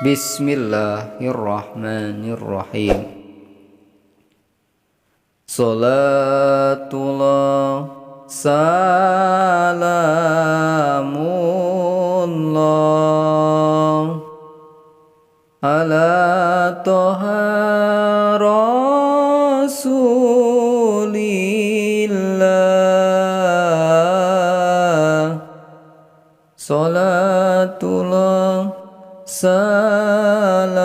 Bismillahirrahmanirrahim. Salatullah salamullah ala toha rasulillah. Salatullah salamullah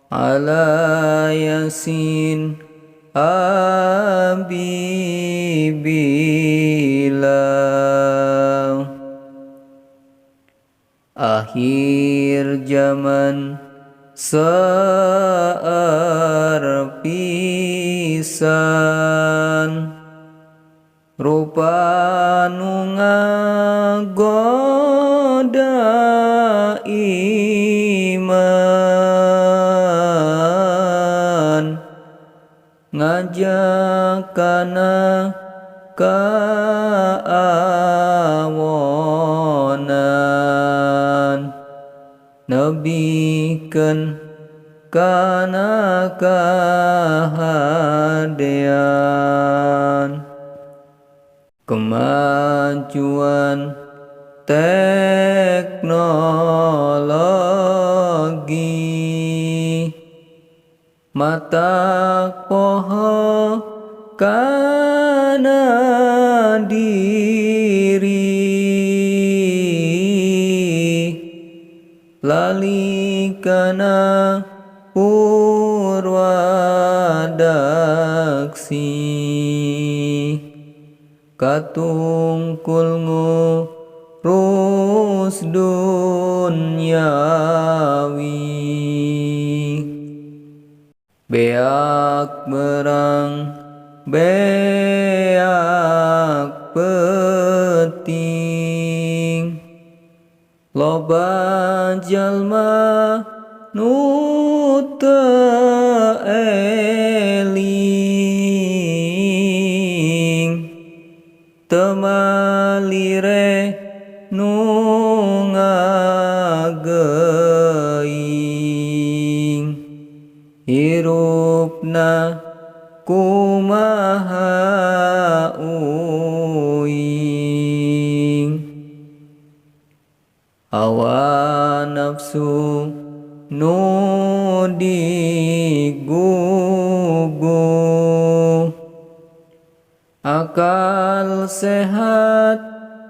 ala yasin abibillah. Akhir zaman saar pisan rupa nu ngagoda iman ngajak kana kaawonan nebikeun kana kahadean. Kemajuan teknologi mata poho kana diri lali kana purwadaksi katungkul ngurus dunyawi beak berang beak penting loba jalma nu teu eling temalire nu ngageing hirupna kumaha uing hawa nafsu nu digugu akal sehat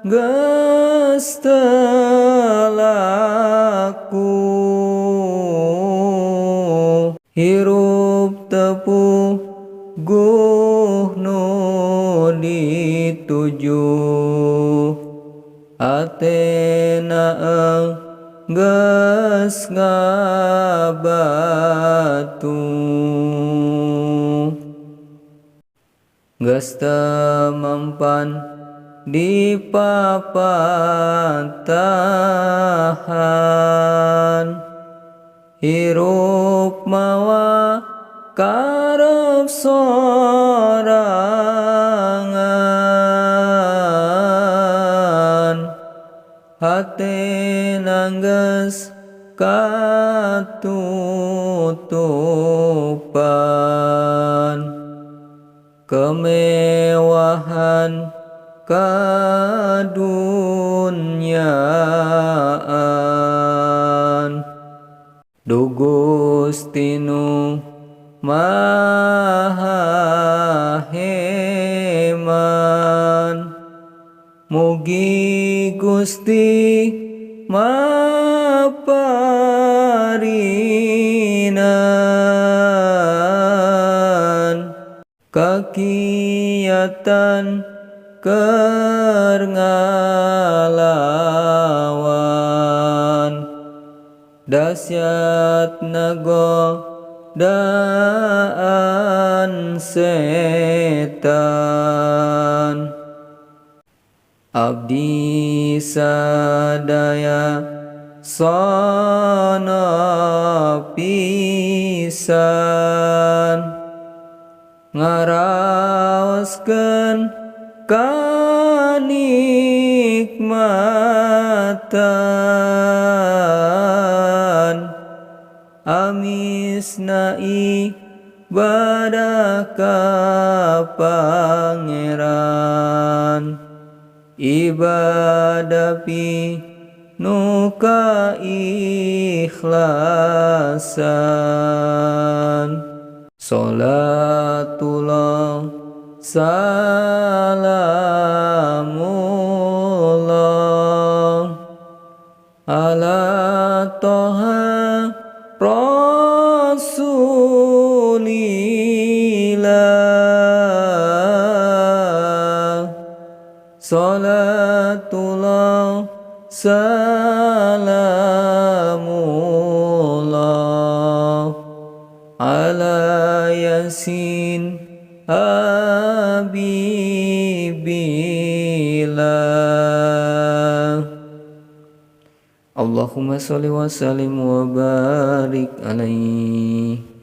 geus teu laku hirup teu puguh nu dituju atena geus ngabatu geus teu mempan dipapatahan hirup mawa karep sorangan hatena geus katutupan kemewahan kadunyaan du Gusti nu maha heman mugi Gusti maparinan kakiatan keur ngalawan dasyat nagodaan setan abdi sadaya sono pisan ngaraoskeun kanikmatan amisna ibadah ka Pangeran ibadah nuka ikhlasan salatullah salamullah ala toha rasulillah salatullah salamullah ala yasin habibillah Allahumma sholli wa sallim wa barik alaihi.